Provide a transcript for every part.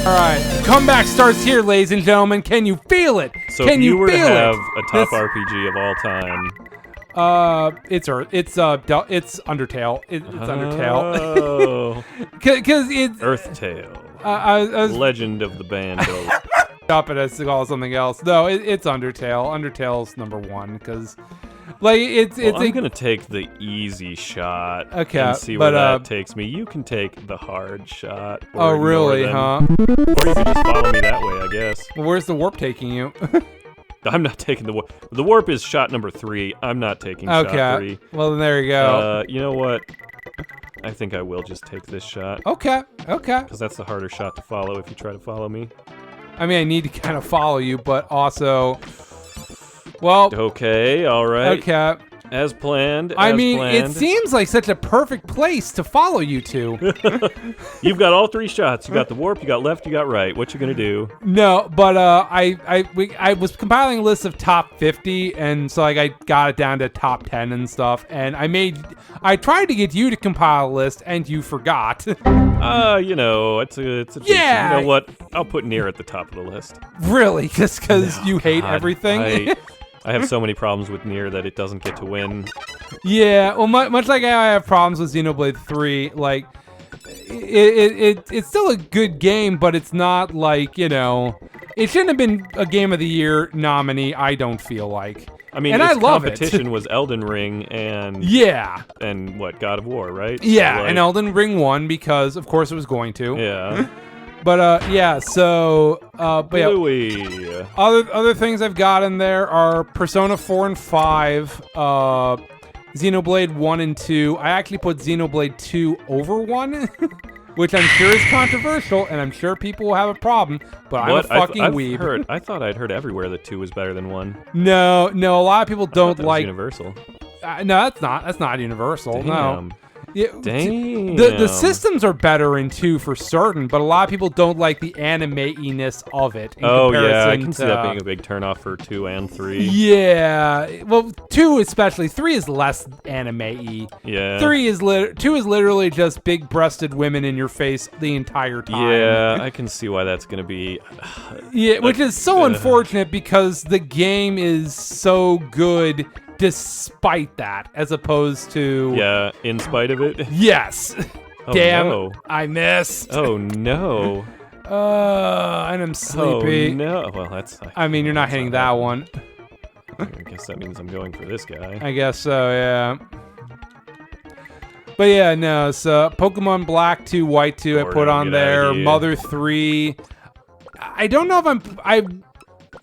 All right, comeback starts here, ladies and gentlemen. Can you feel it? So Can if you were to feel have it? a top RPG of all time, it's Undertale. It's Undertale. Oh, Because it's Earthtale, I was Legend of the Banjo. up and I call it something else. No, it's Undertale. Undertale's number one because, like, it's I'm gonna take the easy shot. Okay, and see but, where that takes me. You can take the hard shot. Oh, or really, ignore huh? them. Or you can just follow me that way, I guess. Well, where's the warp taking you? I'm not taking the warp. The warp is shot number 3. I'm not taking shot 3. Well, then there you go. You know what? I think I will just take this shot. Okay. Because that's the harder shot to follow if you try to follow me. I mean, I need to kind of follow you, but also, well. Okay, all right. Okay. As planned. It seems like such a perfect place to follow you to. You've got all 3 shots. You got the warp, you got left, you got right. What you gonna do? No, but I was compiling a list of top 50, and so like I got it down to top 10 and stuff. And I tried to get you to compile a list, and you forgot. It's a Yeah. You know what? I'll put Nier at the top of the list. Really, just because you hate God, everything. I have so many problems with Nier that it doesn't get to win. Yeah, well, much like I have problems with Xenoblade 3, like, it's still a good game, but it's not like, it shouldn't have been a Game of the Year nominee, I don't feel like. I mean, and its I love competition was Elden Ring and... Yeah. And what, God of War, right? Yeah, So, like, and Elden Ring won because, of course, it was going to. Yeah. But, yeah, so... but yeah, Bluey. other things I've got in there are Persona 4 and 5, Xenoblade 1 and 2. I actually put Xenoblade 2 over 1, which I'm sure is controversial, and I'm sure people will have a problem, but I'm a fucking weeb. I thought I'd heard everywhere that 2 was better than 1. No, a lot of people don't That was like... Universal. No, that's not Universal, Damn. no. Yeah, Damn. The systems are better in 2 for certain, but a lot of people don't like the anime-iness of it. Oh yeah, I can see that being a big turnoff for 2 and 3. Yeah, well, 2 especially. 3 is less anime-y. Yeah. 2 is literally just big-breasted women in your face the entire time. Yeah, I can see why that's gonna be. Yeah, which is so unfortunate because the game is so good. Despite that, as opposed to... Yeah, in spite of it? Yes. Oh, Damn, no. I missed. Oh, no. And I'm sleepy. Oh, no. Well, that's... I mean, you're not hitting that one. I guess that means I'm going for this guy. I guess so, yeah. But yeah, no, so Pokemon Black 2, White 2, I put on there. Mother 3. I don't know if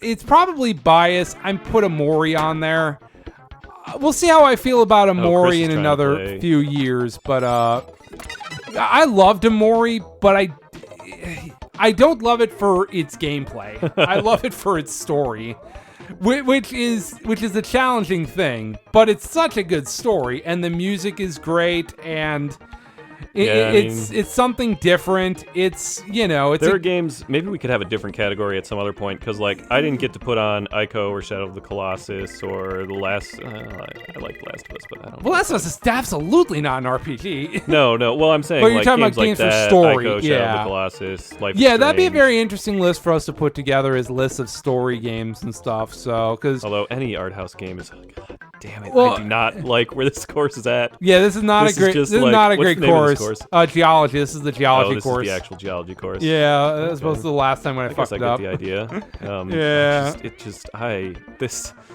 it's probably biased. I'm put Amori on there. We'll see how I feel about Amori in another few years, but I loved Amori, but I don't love it for its gameplay. I love it for its story, which is a challenging thing, but it's such a good story, and the music is great, and it's something different. It's, there are games, maybe we could have a different category at some other point, because, like, I didn't get to put on Ico or Shadow of the Colossus or The Last, I like Last of Us, but I don't know. Well, Last of Us is absolutely not an RPG. No, well, I'm saying, but you're like, talking games about games like for that, story, Ico, Shadow of the Colossus, Life is Yeah, that'd be a Strange. very interesting list for us to put together, is lists of story games and stuff, so, because... Although, any art house game is, God damn it, well, I do not like where this course is at. Yeah, this is not a great course. Geology. This is the geology course. This is the actual geology course. Yeah, that was supposed to be the last time when I fucked it up. I get the idea. Yeah.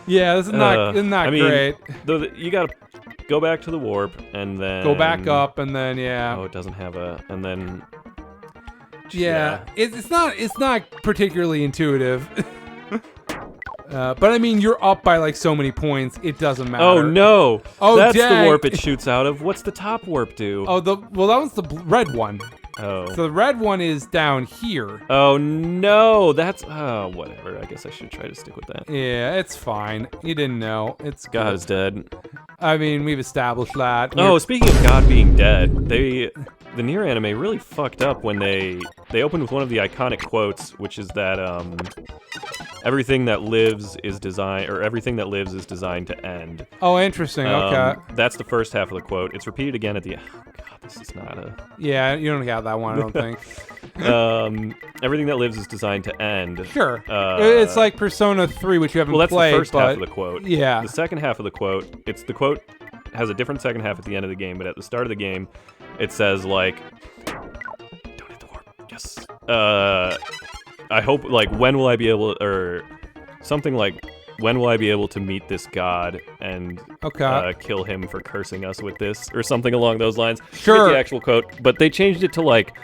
Yeah, this is not great. Though you gotta go back to the warp and then go back up and then Oh, it doesn't have and then. Yeah, it's not particularly intuitive. But I mean, you're up by like so many points, it doesn't matter. Oh no! Oh, that's dang. the warp it shoots out of. What's the top warp do? Oh, that was the red one. Oh. So the red one is down here. Oh no! That's whatever. I guess I should try to stick with that. Yeah, it's fine. You didn't know. It's God good. is dead. I mean, we've established that. Oh, speaking of God being dead, the Nier anime really fucked up when they opened with one of the iconic quotes, which is that everything that lives is designed to end. Oh, interesting. Okay. That's the first half of the quote. It's repeated again at the. Oh God, this is not a. Yeah, you don't have that one. I don't think. Everything that lives is designed to end. Sure. It's like Persona 3, which you haven't played. Well, that's the first half of the quote. Yeah. The second half of the quote. The quote has a different second half at the end of the game, but at the start of the game, it says like. Don't hit the warp. Yes. I hope, like, when will I be able, or something like, when will I be able to meet this god and kill him for cursing us with this, or something along those lines. Sure. The actual quote, but they changed it to like,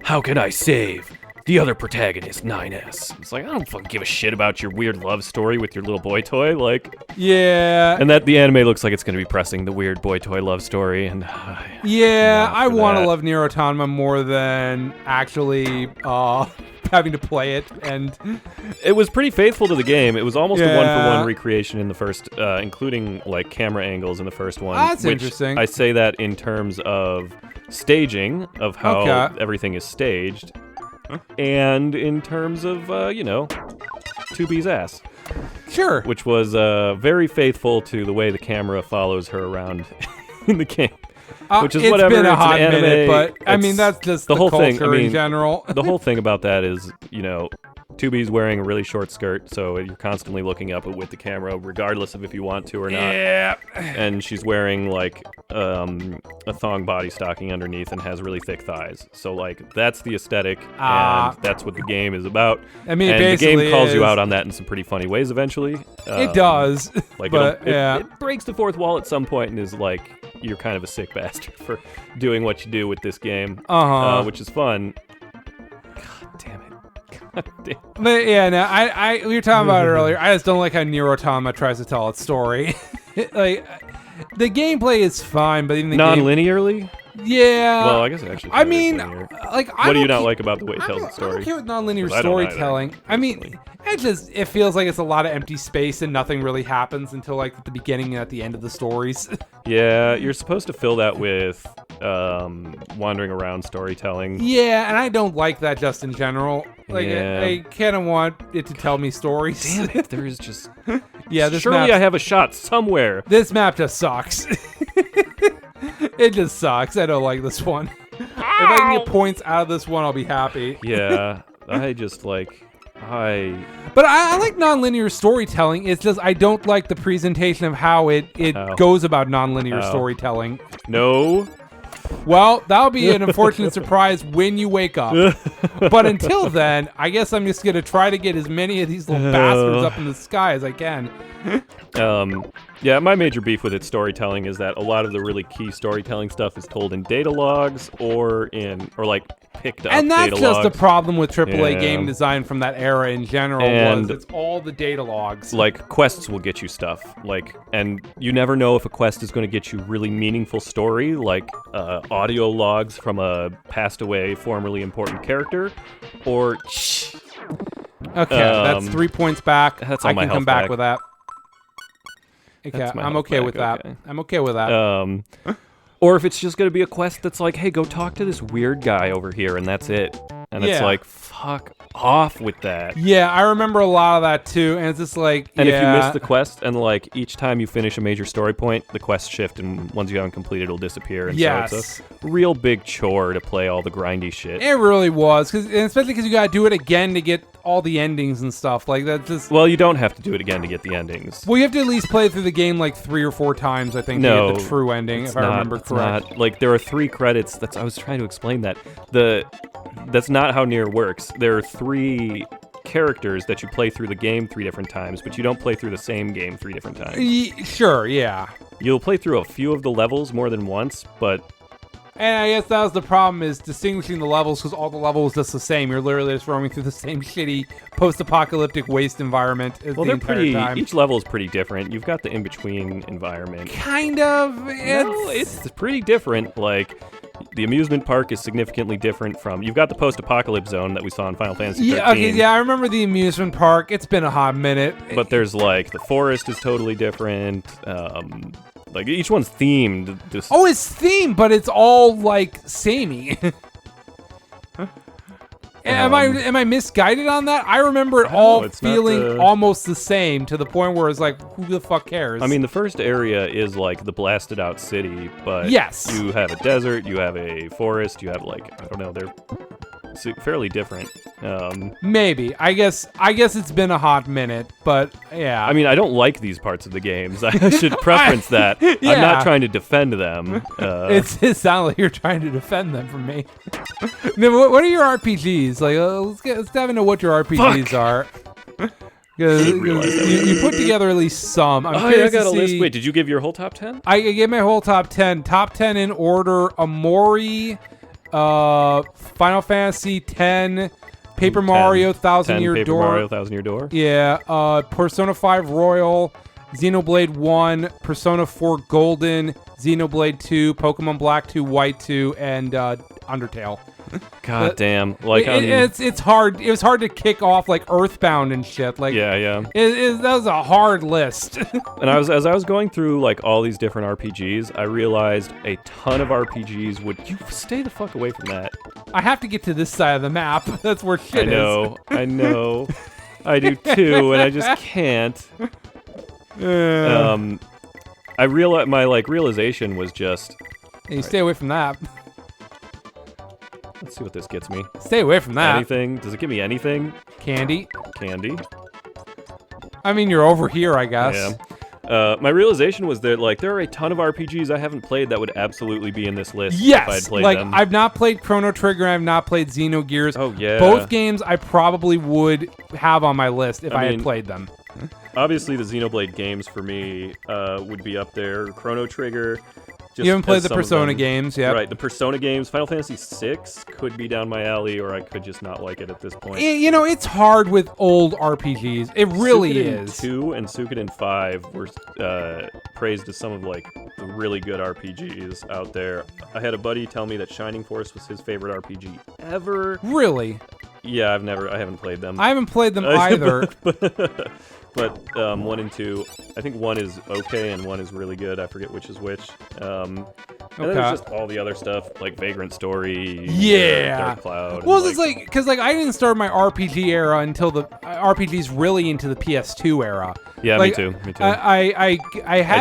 how can I save the other protagonist, 9S? It's like, I don't fucking give a shit about your weird love story with your little boy toy, like. Yeah. And that the anime looks like it's going to be pressing the weird boy toy love story, and. I want to love Nier Automata more than actually having to play it, and it was pretty faithful to the game. It was almost a one-for-one recreation in the first, including like camera angles in the first one. That's interesting. I say that in terms of staging, of how everything is staged, and in terms of 2B's ass. Sure. Which was very faithful to the way the camera follows her around in the game. Which is whatever. It's been a hot anime, minute, but I mean that's just the whole culture thing. I mean, in general. The whole thing about that is, 2B's wearing a really short skirt, so you're constantly looking up with the camera, regardless of if you want to or not. Yeah. And she's wearing like a thong body stocking underneath and has really thick thighs. So like that's the aesthetic, and that's what the game is about. I mean, and the game calls you out on that in some pretty funny ways. Eventually, it does. Like, but it breaks the fourth wall at some point and is like, you're kind of a sick bastard for doing what you do with this game, which is fun. God damn it. God damn. But yeah, no, we were talking about it earlier. I just don't like how Nier Automata tries to tell its story. Like, the gameplay is fine, but even the non-linearly? Yeah. Well, I guess it actually. I mean, like, what do you not like about the way it tells its story? I'm okay with non-linear storytelling. I mean, it feels like it's a lot of empty space and nothing really happens until like at the beginning and at the end of the stories. Yeah, you're supposed to fill that with wandering around storytelling. Yeah, and I don't like that just in general. Like, I kind of want it to tell me stories. Damn it, there's just. Surely I have a shot somewhere. This map just sucks. It just sucks. I don't like this one. If I can get points out of this one, I'll be happy. Yeah, I just like. But I like non-linear storytelling. It's just I don't like the presentation of how it goes about non-linear storytelling. No. Well, that'll be an unfortunate surprise when you wake up. But until then, I guess I'm just going to try to get as many of these little bastards up in the sky as I can. Yeah, my major beef with its storytelling is that a lot of the really key storytelling stuff is told in data logs or like picked up. And that's data just logs. the problem with AAA game design from that era in general. And it's all the data logs. Like quests will get you stuff, and you never know if a quest is going to get you really meaningful story, like audio logs from a passed away, formerly important character, or. Okay, that's 3 points back. That's all I can come back with that. Okay, I'm okay with that. Okay. I'm okay with that. Or if it's just going to be a quest that's like, hey, go talk to this weird guy over here, and that's it. And it's like, fuck off with that. Yeah, I remember a lot of that too, and it's just like, and if you miss the quest, and like each time you finish a major story point, the quests shift, and once you haven't completed, it'll disappear. And so it's a real big chore to play all the grindy shit. It really was, especially because you got to do it again to get all the endings and stuff like that. Well, you don't have to do it again to get the endings. Well, you have to at least play through the game like 3 or 4 times, I think, to get the true ending, if I remember correct. Like, there are 3 credits. I was trying to explain that. That's not how Nier works. There are 3 characters that you play through the game 3 different times, but you don't play through the same game 3 different times. Sure, yeah. You'll play through a few of the levels more than once, but... And I guess that was the problem, is distinguishing the levels, because all the levels just the same. You're literally just roaming through the same shitty post-apocalyptic waste environment the entire time. Each level is pretty different. You've got the in-between environment. Kind of. It's pretty different. Like, the amusement park is significantly different from... You've got the post-apocalypse zone that we saw in Final Fantasy XIII. I remember the amusement park. It's been a hot minute. But there's, like, the forest is totally different. Like, each one's themed. It's themed, but it's all, like, samey. Am I misguided on that? I remember it all feeling almost the same to the point where it's like, who the fuck cares? I mean, the first area is like the blasted out city, but yes, you have a desert, you have a forest, you have like, I don't know, they're fairly different. Maybe. I guess it's been a hot minute, but yeah. I mean, I don't like these parts of the games. I should preference that. Yeah. I'm not trying to defend them. It sounds like you're trying to defend them from me. Now, what are your RPGs? Like, let's dive into what your RPGs are. You put together at least some. I got a list. Wait, did you give your whole top 10? I gave my whole top 10. Top 10 in order: Amori, Final Fantasy X, Paper Mario, Thousand Year Door. Paper Mario, Thousand Year Door. Yeah. Persona 5 Royal, Xenoblade 1, Persona 4 Golden, Xenoblade 2, Pokemon Black 2, White 2, and Undertale. God damn! Like it's hard. It was hard to kick off like Earthbound and shit. Like yeah. That was a hard list. And as I was going through like all these different RPGs, I realized a ton of RPGs would. You stay the fuck away from that. I have to get to this side of the map. That's where shit is. I know. I do too, and I just can't. I realized my realization was just. You stay away from that. Let's see what this gets me. Stay away from that. Anything? Does it give me anything? Candy. I mean, you're over here, I guess. Yeah. My realization was that there are a ton of RPGs I haven't played that would absolutely be in this list. Yes. If I'd played them. I've not played Chrono Trigger. I've not played Xenogears. Oh yeah. Both games I probably would have on my list if I had played them. Obviously, the Xenoblade games for me would be up there. Chrono Trigger. You haven't played the Persona games, yeah? Right, the Persona games. Final Fantasy VI could be down my alley, or I could just not like it at this point. It's hard with old RPGs. It really is. Suikoden 2 and Suikoden 5 were praised as some of the really good RPGs out there. I had a buddy tell me that Shining Force was his favorite RPG ever. Really? Yeah, I haven't played them. I haven't played them either. But 1 and 2, I think 1 is okay and 1 is really good. I forget which is which. And then there's just all the other stuff, like Vagrant Story, Dark Cloud. Well, it's because I didn't start my RPG era until the RPGs really into the PS2 era. Yeah, me too. I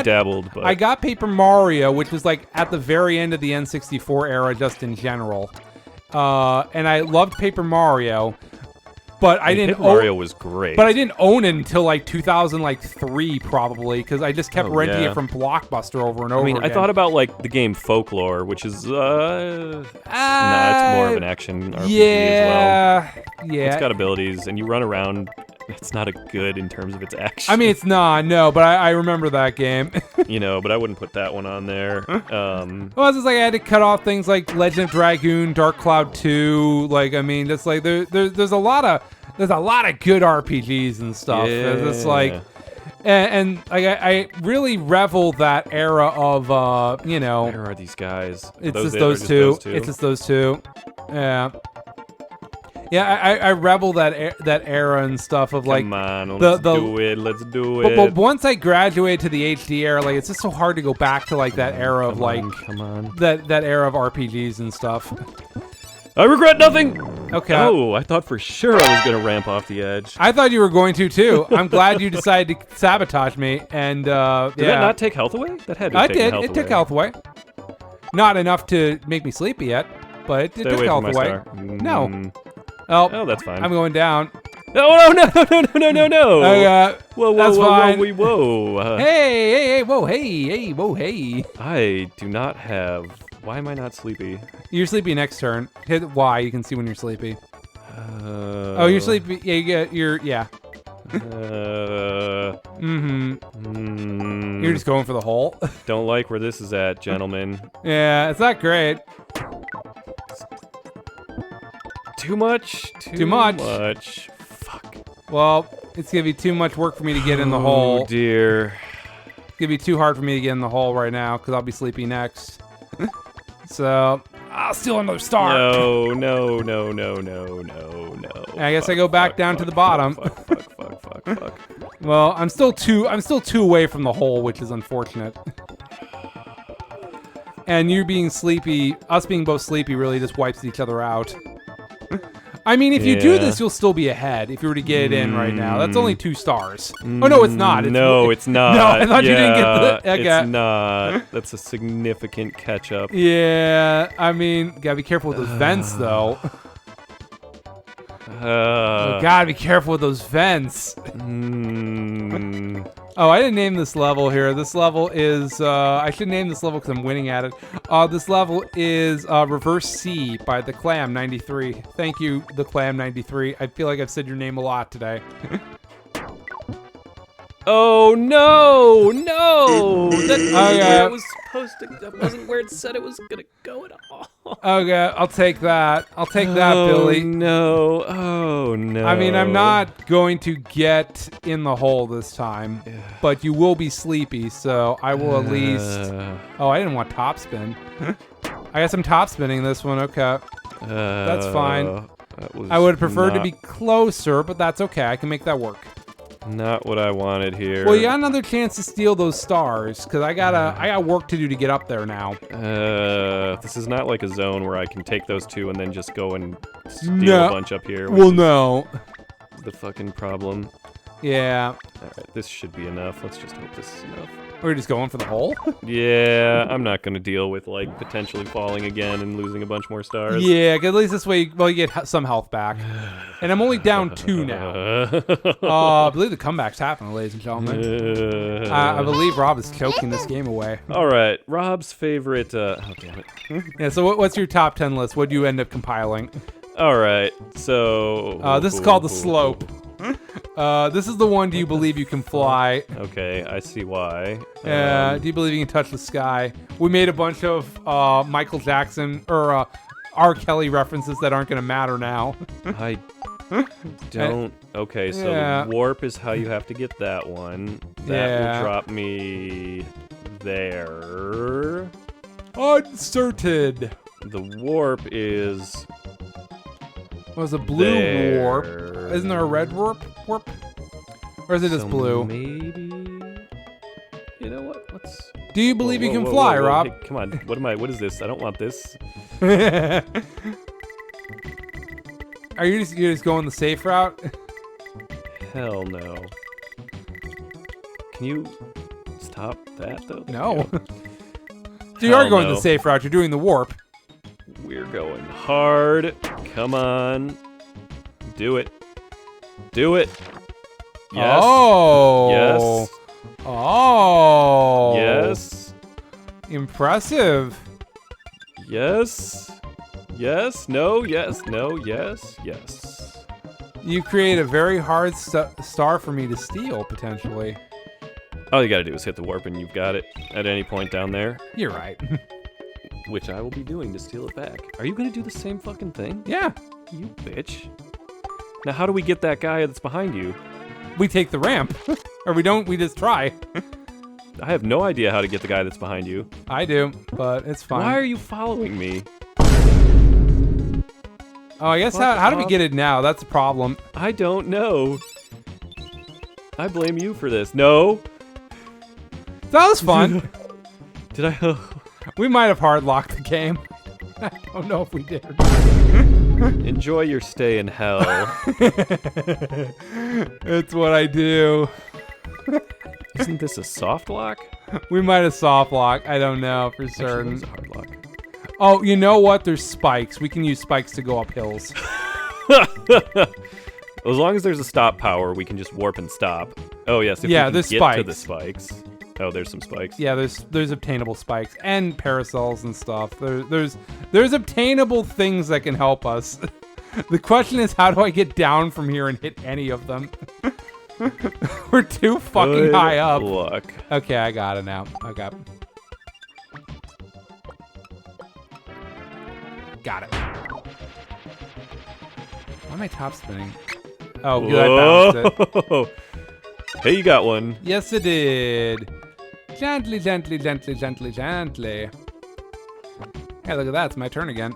dabbled, but I got Paper Mario, which was at the very end of the N64 era, just in general. And I loved Paper Mario. But Paper Mario was great. But I didn't own it until 2003 probably, because I just kept renting it from Blockbuster over and over again. I thought about the game Folklore, which is it's more of an action RPG as well. Yeah. It's got abilities, and you run around. It's not good in terms of its action. I mean, it's not, no, but I remember that game. But I wouldn't put that one on there. Well, it's just I had to cut off things like Legend of Dragoon, Dark Cloud 2. Just there's a lot of good RPGs and stuff. Yeah. It's I really revel that era of Where are these guys? It's just those two. It's just those two. Yeah. Yeah, I revel that era and stuff of Come on, let's do it. But once I graduated to the HD era, it's just so hard to go back to that era of that era of RPGs and stuff. I regret nothing. Okay. Oh, I thought for sure I was gonna ramp off the edge. I thought you were going to too. I'm glad you decided to sabotage me. And did that not take health away? That had to. It took health away. Not enough to make me sleepy yet, but it took health away. No. Oh, that's fine. I'm going down. Oh, no. Whoa, that's fine. Whoa. Hey, whoa, hey, whoa, hey. I do not have... Why am I not sleepy? You're sleepy next turn. Hit Y, you can see when you're sleepy. Oh, you're sleepy. Yeah, yeah. You're just going for the hole. Don't like where this is at, gentlemen. Yeah, it's not great. Too much. Fuck. Well, it's gonna be too much work for me to get in the hole. Oh dear. It's gonna be too hard for me to get in the hole right now because I'll be sleepy next. So I'll steal another star. No. I guess I go back down to the bottom. Fuck. Well, I'm still two away from the hole, which is unfortunate. And you being sleepy, us being both sleepy, really just wipes each other out. I mean, if you do Yeah. this, you'll still be ahead if you were to get it in right now. That's only 2 stars. Oh, no, it's not. No, it's not. No, I thought you didn't get the... Okay. It's not. That's a significant catch-up. Yeah, I mean, gotta be careful with those vents, though. Gotta be careful with those vents. Oh, I didn't name this level here. This level is, I should name this level because I'm winning at it. This level is Reverse C by the Clam 93. Thank you, the Clam 93. I feel like I've said your name a lot today. Oh no! That was supposed to. That wasn't where it said it was gonna go at all. Okay, I'll take that. I'll take that, Billy. No! Oh no! I mean, I'm not going to get in the hole this time, but you will be sleepy, so I will at least... Oh, I didn't want top spin. I got some top spinning this one. Okay, that's fine. I would prefer to be closer, but that's okay. I can make that work. Not what I wanted here. Well, you got another chance to steal those stars, because I got work to do to get up there now. This is not like a zone where I can take those 2 and then just go and steal a bunch up here. Well, no. The fucking problem. Yeah. Alright, this should be enough. Let's just hope this is enough. We're just going for the hole? Yeah, I'm not gonna deal with, like, potentially falling again and losing a bunch more stars. Yeah, 'cause at least this way, well, you get some health back. And I'm only down 2 now. I believe the comeback's happening, ladies and gentlemen. I believe Rob is choking this game away. Alright, Rob's favorite, oh, damn it. Yeah, so what's your top 10 list? What do you end up compiling? Alright, so... This is called the slope. This is the one, do you believe you can fly? Okay, I see why. Do you believe you can touch the sky? We made a bunch of Michael Jackson or R. Kelly references that aren't going to matter now. I don't... Okay, so Yeah. warp is how you have to get that one. That will drop me there. Uncertain. The warp is... Well, it's a blue there. warp. Isn't there a red warp? Or is it just blue? Maybe... You know what? Let's... Do you believe you can Whoa, fly, whoa, whoa. Rob? Hey, come on. What is this? I don't want this. Are you just going the safe route? Hell no. Can you stop that, though? No. So you are going the safe route. You're doing the warp. We're going hard. Come on. Do it. Do it. Yes. Oh. Yes. Oh. Yes. Impressive. Yes. Yes. No. Yes. No. Yes. Yes. You create a very hard star for me to steal, potentially. All you gotta do is hit the warp and you've got it at any point down there. You're right. Which I will be doing to steal it back. Are you gonna do the same fucking thing? Yeah. You bitch. Now how do we get that guy that's behind you? We take the ramp. Or we don't, we just try. I have no idea how to get the guy that's behind you. I do, but it's fine. Why are you following me? Oh, I guess how do we get it now? That's a problem. I don't know. I blame you for this. No. That was fun. Did I? We might have hard locked the game. I don't know if we did. Enjoy your stay in hell. It's what I do. Isn't this a soft lock? We might have soft lock. I don't know for Actually, certain. that was a hard lock. Oh, you know what? There's spikes. We can use spikes to go up hills. As long as there's a stop power, we can just warp and stop. Oh yes, if we can there's get spikes. to the spikes. Oh, there's some spikes. Yeah, there's obtainable spikes and parasols and stuff. There's obtainable things that can help us. The question is, how do I get down from here and hit any of them? We're too fucking Good high up. luck. Okay, I got it now. Okay. Got it. Why am I top spinning? Oh, good, I bounced it. Whoa. Hey, you got one. Yes, it did. Gently, gently, gently, gently, gently. Hey, look at that. It's my turn again.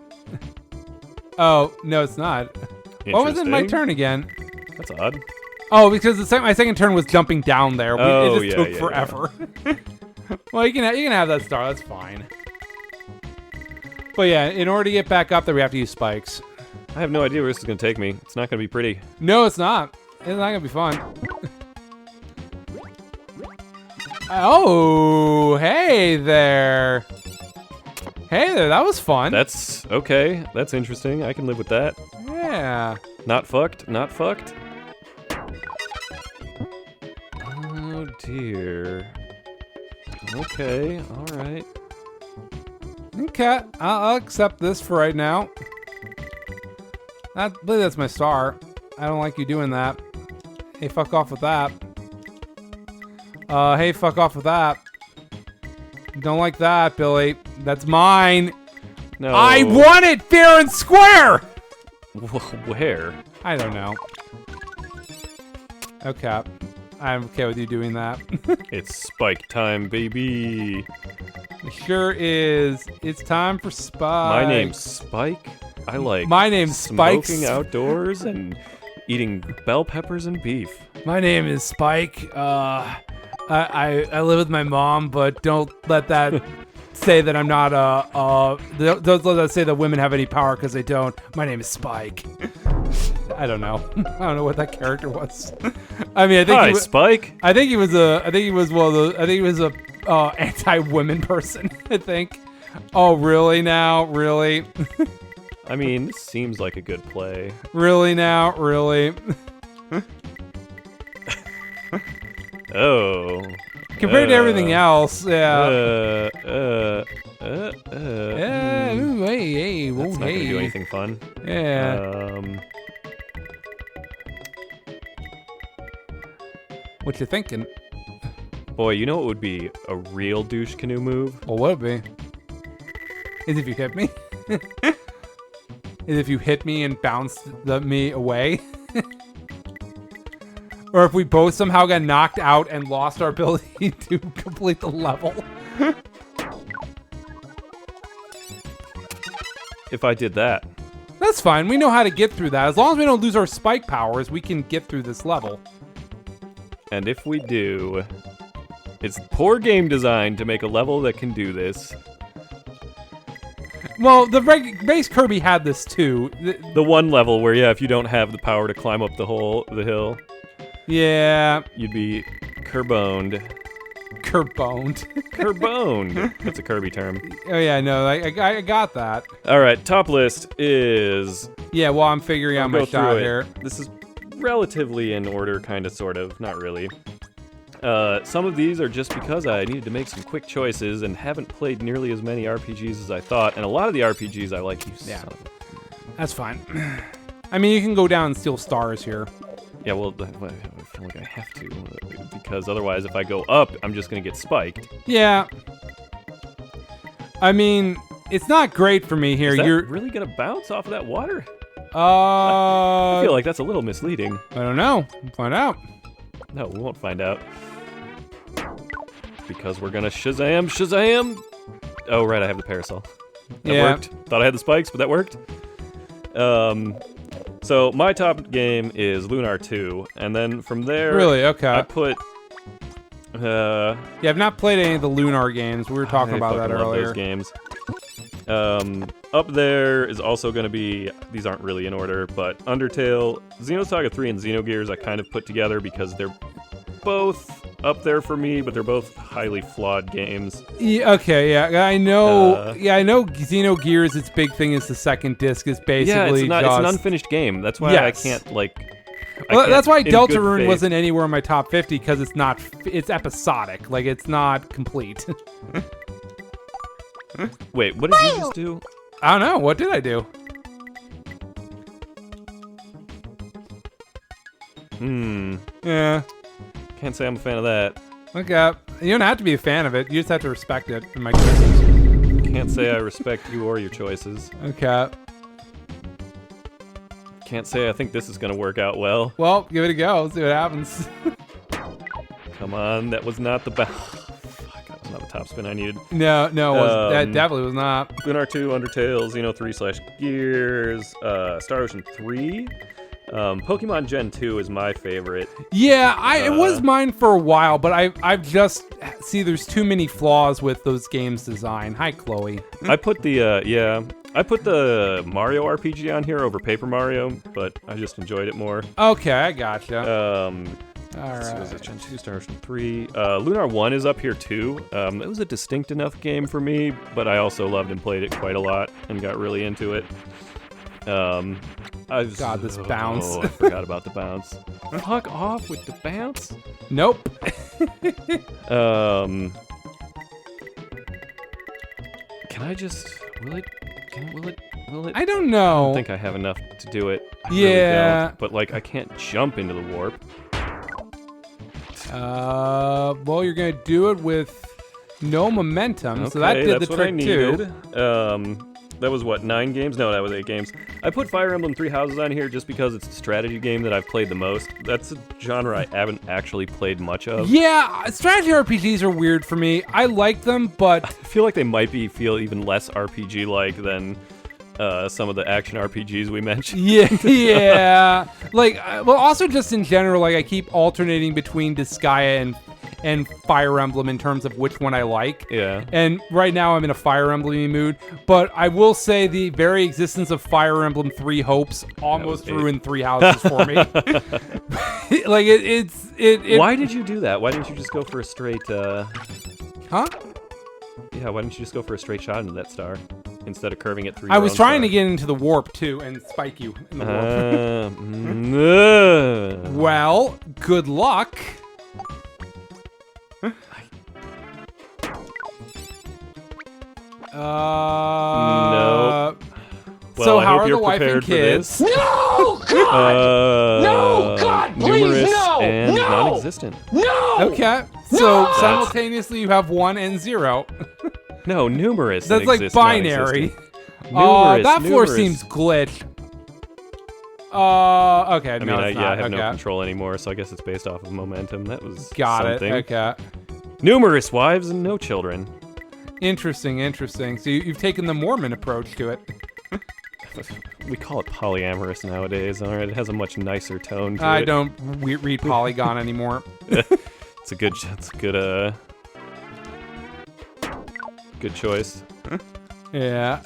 Oh, no, it's not. Why was it my turn again? That's odd. Oh, because my second turn was jumping down there. Oh, it just took forever. Yeah. Well, you can have that star. That's fine. But yeah, in order to get back up there, we have to use spikes. I have no idea where this is gonna take me. It's not gonna be pretty. No, it's not. It's not gonna be fun. Oh, hey there. Hey there, that was fun. That's okay. That's interesting. I can live with that. Yeah. Not fucked. Not fucked. Oh dear. Okay. All right. Okay, I'll accept this for right now. I believe that's my star. I don't like you doing that. Hey, fuck off with that. Hey, fuck off with that. Don't like that, Billy. That's mine. No. I want it fair and square! Where? I don't know. Okay. I'm okay with you doing that. It's spike time, baby. It sure is. It's time for Spike. My name's Spike. I like My name's Spike. smoking outdoors and eating bell peppers and beef. My name is Spike. I live with my mom, but don't let that say that I'm not don't let that say that women have any power, because they don't. My name is Spike. I don't know. I don't know what that character was. I mean, I think Hi, Spike. I think he was a anti-women person. I think. Oh, really now? Really? I mean, this seems like a good play. Really now? Really? Oh. Compared to everything else, yeah. Yeah. Ooh, hey, That's not gonna hey. do anything fun. Yeah. What you thinking? Boy, you know what would be a real douche canoe move? Well, what would it be? Is if you hit me? Is if you hit me and bounce me away? Or if we both somehow got knocked out and lost our ability to complete the level? If I did that. That's fine. We know how to get through that. As long as we don't lose our spike powers, we can get through this level. And if we do, it's poor game design to make a level that can do this. Well, the base Kirby had this too. The one level where, yeah, if you don't have the power to climb up the hill, Yeah. you'd be Kerboned. Kerboned. Kerboned. That's a Kirby term. Oh yeah, no, I got that. All right, top list is. Yeah, well, I'm figuring out I'll my go shot through it. here. This is relatively in order, kind of, sort of, not really. Some of these are just because I needed to make some quick choices and haven't played nearly as many RPGs as I thought, and a lot of the RPGs I like. Yeah. That's fine. I mean, you can go down and steal stars here. Yeah, well, I feel like I have to, because otherwise, if I go up, I'm just gonna get spiked. Yeah. I mean, it's not great for me here. Is that You're really gonna bounce off of that water? I I feel like that's a little misleading. I don't know. We'll find out. No, we won't find out. Because we're gonna Shazam! Oh, right, I have the parasol. That worked. Thought I had the spikes, but that worked. So my top game is Lunar 2, and then from there, Really? Okay. I put. Yeah, I've not played any of the Lunar games. We were talking about that I fucking love earlier. those games. Up there is also going to be, these aren't really in order, but Undertale, Xenosaga 3, and Xenogears I kind of put together because they're both up there for me, but they're both highly flawed games. Yeah, okay, yeah, I know. I know. Xenogears, its big thing is the second disc is basically it's an unfinished game. That's why I can't Well, that's why in Delta good Rune faith- wasn't anywhere in my top 50 because it's not. It's episodic. Like it's not complete. Wait, what did you just do? I don't know. What did I do? Yeah. Can't say I'm a fan of that. Okay. You don't have to be a fan of it. You just have to respect it in my choices. Can't say I respect you or your choices. Okay. Can't say I think this is gonna work out well. Well, give it a go. Let's see what happens. Come on, that was not the Fuck, that was not the top spin I needed. No, that definitely was not. Lunar 2, Undertale, Xeno 3/Gears, Star Ocean 3. Pokemon Gen 2 is my favorite. Yeah, it was mine for a while, but I've just see there's too many flaws with those games' design. Hi, Chloe. I put the I put the Mario RPG on here over Paper Mario, but I just enjoyed it more. Okay, I gotcha. All right. So was it Gen 2, Star Ocean 3? Lunar 1 is up here too. It was a distinct enough game for me, but I also loved and played it quite a lot and got really into it. God, this bounce. Oh, I forgot about the bounce. Fuck off with the bounce. Nope. Can I just... Will it? I don't know. I don't think I have enough to do it. I Yeah. really don't. But, like, I can't jump into the warp. Well, you're gonna do it with no momentum, Okay, so that did that's the what I trick needed. too. That was what, 9 games? No, that was 8 games. I put Fire Emblem Three Houses on here just because it's the strategy game that I've played the most. That's a genre I haven't actually played much of. Yeah, strategy RPGs are weird for me. I like them, but I feel like they might feel even less RPG-like than some of the action RPGs we mentioned. yeah. Like, well, also just in general, like I keep alternating between Disgaea and Fire Emblem in terms of which one I like. Yeah. And right now I'm in a Fire Emblem mood, but I will say the very existence of Fire Emblem Three Hopes almost ruined Three Houses for me. Like it's Why did you do that? Why didn't you just go for a straight Huh? Yeah, why didn't you just go for a straight shot into that star instead of curving it through I your was own trying star? to get into the warp too and spike you in the warp. Well, good luck. Nope. Well, So I how hope are you're the wife and prepared for kids? this. No, God! No, God, please, numerous no! and No! non-existent. No! Okay. So simultaneously you have 1 and 0. No, numerous. That's and like exist, binary. Numerous, That floor numerous. seems glitched. Okay. I no, mean, it's I not. have okay. no control anymore, so I guess it's based off of momentum. That was Got something. it. Okay. Numerous wives and no children. Interesting. So you've taken the Mormon approach to it. We call it polyamorous nowadays. All right, it has a much nicer tone to it. I don't read Polygon anymore. It's a good good choice. Yeah.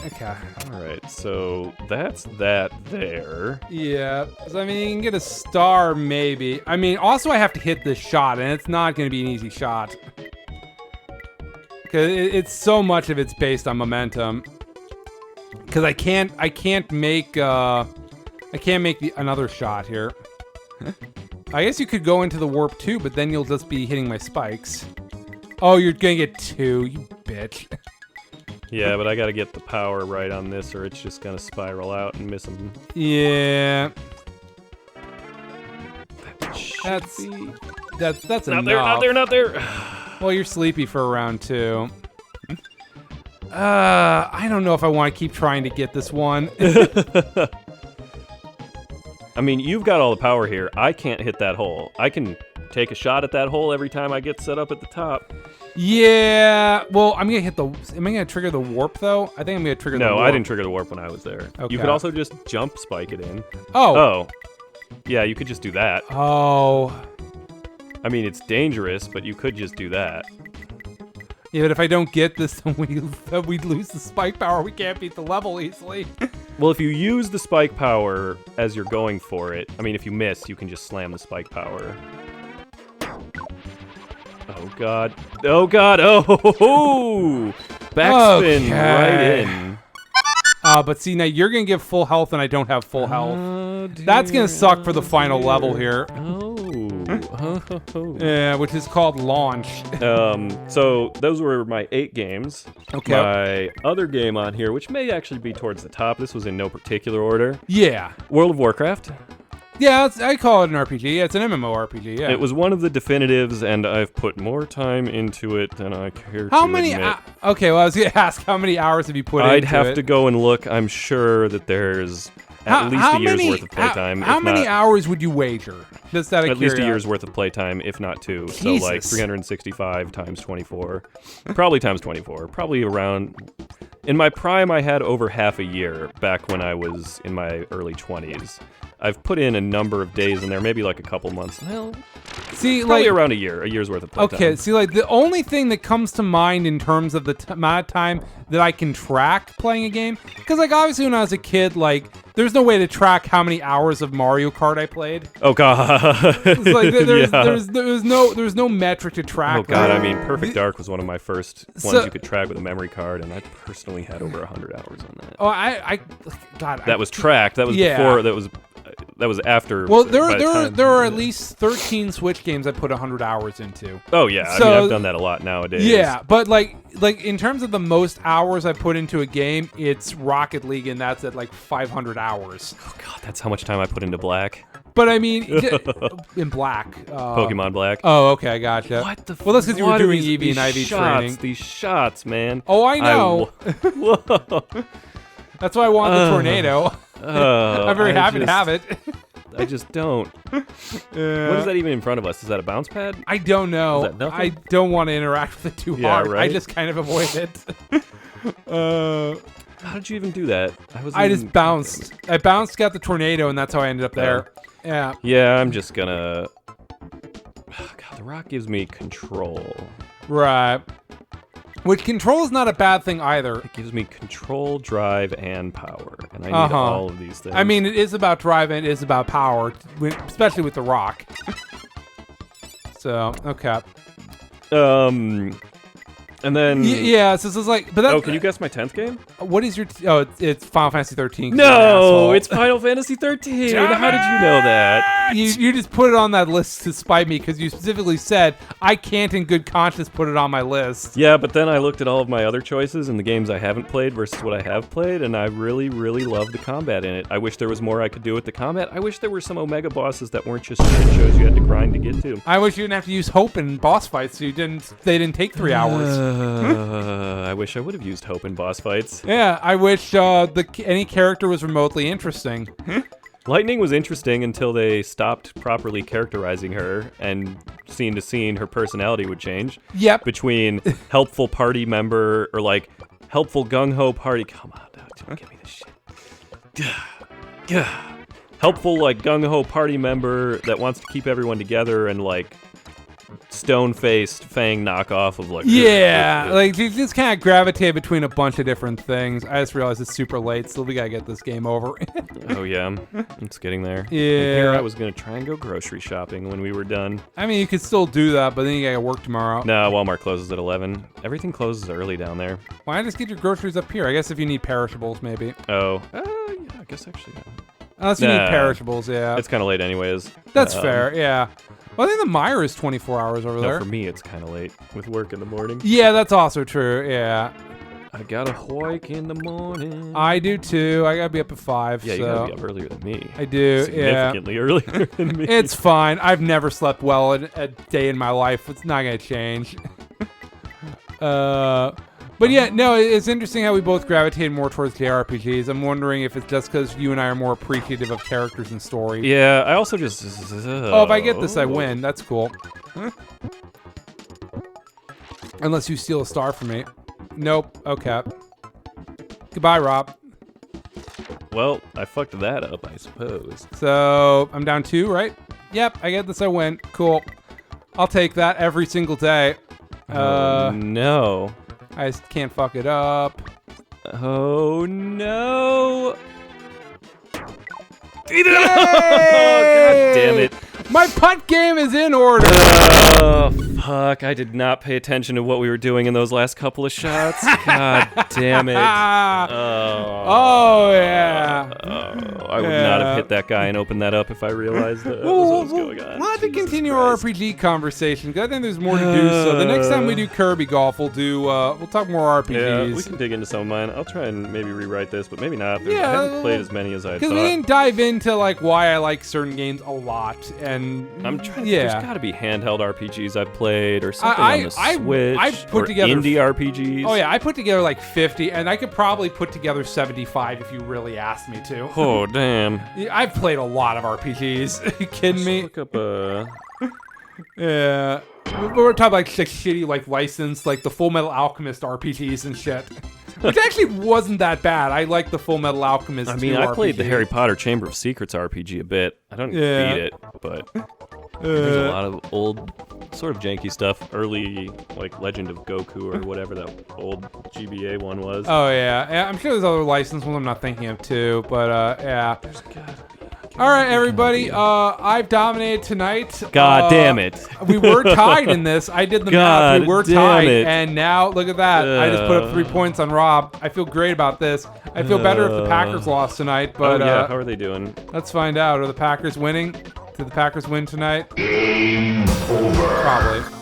Okay. All right, so that's that there. Yeah. So, I mean, you can get a star maybe. I mean, also I have to hit this shot, and it's not going to be an easy shot. Because it's so much of it's based on momentum. Because I can't make another shot here. I guess you could go into the warp too, but then you'll just be hitting my spikes. Oh, you're gonna get 2, you bitch. Yeah, but I gotta get the power right on this, or it's just gonna spiral out and miss them. Yeah. That's That's not enough. there, not there. Well, you're sleepy for round 2. I don't know if I want to keep trying to get this one. I mean, you've got all the power here. I can't hit that hole. I can take a shot at that hole every time I get set up at the top. Yeah. Well, I'm gonna hit the. Am I gonna trigger the warp though? I think I'm gonna trigger the warp. No, I didn't trigger the warp when I was there. Okay. You could also just jump spike it in. Oh. Oh. Yeah, you could just do that. Oh. I mean, it's dangerous, but you could just do that. Yeah, but if I don't get this, then we lose the spike power. We can't beat the level easily. Well, if you use the spike power as you're going for it, I mean, if you miss, you can just slam the spike power. Oh, God. Oh, God. Oh, ho, ho, ho. Backspin Okay. right in. But see, now you're going to give full health, and I don't have full health. Oh, That's going to suck for the final level here. Oh. Yeah, which is called launch. So those were my 8 games. Okay. My other game on here, which may actually be towards the top, this was in no particular order. Yeah. World of Warcraft. Yeah, I call it an RPG. Yeah, it's an MMORPG, yeah. It was one of the definitives, and I've put more time into it than I care How to many? admit. Okay, well, I was going to ask how many hours have you put into it? I'd have to go and look. I'm sure that there's at least a year's worth of playtime. How if many not, hours would you wager? Just out of At least a curiosity. year's worth of playtime, if not 2. So like Jesus. 365 times 24. Probably times 24. Probably around... In my prime, I had over half a year back when I was in my early 20s. I've put in a number of days in there, maybe like a couple months. Well, See, probably like, around a year's worth of playtime. okay, see, like, the only thing that comes to mind in terms of the amount of time that I can track playing a game, because, like, obviously when I was a kid, like, there's no way to track how many hours of Mario Kart I played. Oh god. It's like Yeah. there's no metric to track. Oh god, that. I mean, Perfect Dark was one of my first ones you could track with a memory card, and I personally had over 100 hours on that. Oh, God. That was tracked. That was Yeah. before. That was after. Well, by the time- there are at least 13 Switch games I put 100 hours into. Oh yeah, So- I mean, I've done that a lot nowadays. Yeah, but like in terms of the most hours I put into a game, it's Rocket League, and that's at like 500 hours. Oh god, that's how much time I put into Black. But I mean, in Black. Pokemon Black. Oh, okay, I gotcha. What the? Well, that's because you were what are doing these- EV and these IV shots, training. These shots, man. Oh, I know. Whoa. That's why I want the tornado. Oh, I'm very happy to have it. I just don't. What is that even in front of us? Is that a bounce pad? I don't know. Is that nothing? I don't want to interact with it too Yeah, hard. I right? just kind of avoid it. How did you even do that? I just bounced. I bounced, got the tornado, and that's how I ended up there. Yeah. Yeah, I'm just gonna. God, the rock gives me control. Right. Which control is not a bad thing either. It gives me control, drive, and power, and I need all of these things. I mean, it is about drive and it is about power, especially with the rock. So, okay. And then. Yeah, so it's like, but that's. Oh, can you guess my 10th game? What is your? It's Final Fantasy 13. No, it's Final Fantasy 13. How did you know that? You just put it on that list to spite me because you specifically said I can't, in good conscience, put it on my list. Yeah, but then I looked at all of my other choices and the games I haven't played versus what I have played, and I really, really love the combat in it. I wish there was more I could do with the combat. I wish there were some Omega bosses that weren't just shit shows you had to grind to get to. I wish you didn't have to use hope in boss fights, so they didn't take 3 hours. I wish I would have used hope in boss fights. Yeah, I wish any character was remotely interesting. Lightning was interesting until they stopped properly characterizing her, and scene to scene, her personality would change. Yep. Between helpful party member or like helpful gung-ho party. Come on, don't give me this shit. Helpful like gung-ho party member that wants to keep everyone together and like stone-faced Fang knockoff of like like you just kind of gravitate between a bunch of different things. I just realized it's super late, so we gotta get this game over. Oh yeah, it's getting there. Yeah. And here I was gonna try and go grocery shopping when we were done. I mean, you could still do that, but then you gotta work tomorrow. No, Walmart closes at 11. Everything closes early down there. Why not just get your groceries up here? I guess if you need perishables, maybe. Oh, yeah, I guess actually. Unless you need Nah. perishables, yeah. It's kind of late anyways. That's fair, yeah. Well, I think the Meijer is 24 hours over No, there. for me, it's kind of late with work in the morning. Yeah, that's also true, yeah. I gotta hike in the morning. I do too. I gotta be up at 5. Yeah, so. you gotta be up earlier than me. I do, yeah. Significantly earlier than me. It's fine. I've never slept well a day in my life. It's not gonna change. But yeah, no, it's interesting how we both gravitate more towards JRPGs. I'm wondering if it's just because you and I are more appreciative of characters and story. Yeah, I also just. Oh, if I get this, I win. That's cool. Unless you steal a star from me. Nope. Okay. Goodbye, Rob. Well, I fucked that up, I suppose. So I'm down 2, right? Yep, I get this. I win. Cool. I'll take that every single day. No. I just can't fuck it up. Oh no. Yay! God damn it. My putt game is in order. Oh, fuck. I did not pay attention to what we were doing in those last couple of shots. God damn it. Oh, yeah. I would not have hit that guy and opened that up if I realized that was what was going on. We'll have to Jesus continue Christ. our RPG conversation because I think there's more to do. So the next time we do Kirby Golf, we'll talk more RPGs. Yeah, we can dig into some of mine. I'll try and maybe rewrite this, but maybe not. Yeah, I haven't played as many as I thought. Because we didn't dive into like why I like certain games a lot, and I'm trying. Yeah. There's got to be handheld RPGs I've played, or something I- on the I- Switch, I've put or together- indie RPGs. oh yeah, I put together like 50, and I could probably put together 75 if you really asked me to. Oh damn! I've played a lot of RPGs. Are you kidding me? Look up Yeah. But we're talking like shitty like license, like the Full Metal Alchemist RPGs and shit. which actually wasn't that bad. I like the Full Metal Alchemist. I mean, 2 I played RPG. the Harry Potter Chamber of Secrets RPG a bit. I don't beat it, but there's a lot of old, sort of janky stuff. Early, like Legend of Goku or whatever that old GBA one was. Oh yeah, I'm sure there's other licensed ones I'm not thinking of too, but yeah. All right, everybody. I've dominated tonight. God damn it. We were tied in this. I did the math. We were damn tied, it. and now look at that. I just put up 3 points on Rob. I feel great about this. I feel better if the Packers lost tonight, but how are they doing? let's find out. Are the Packers winning? Did the Packers win tonight? Probably.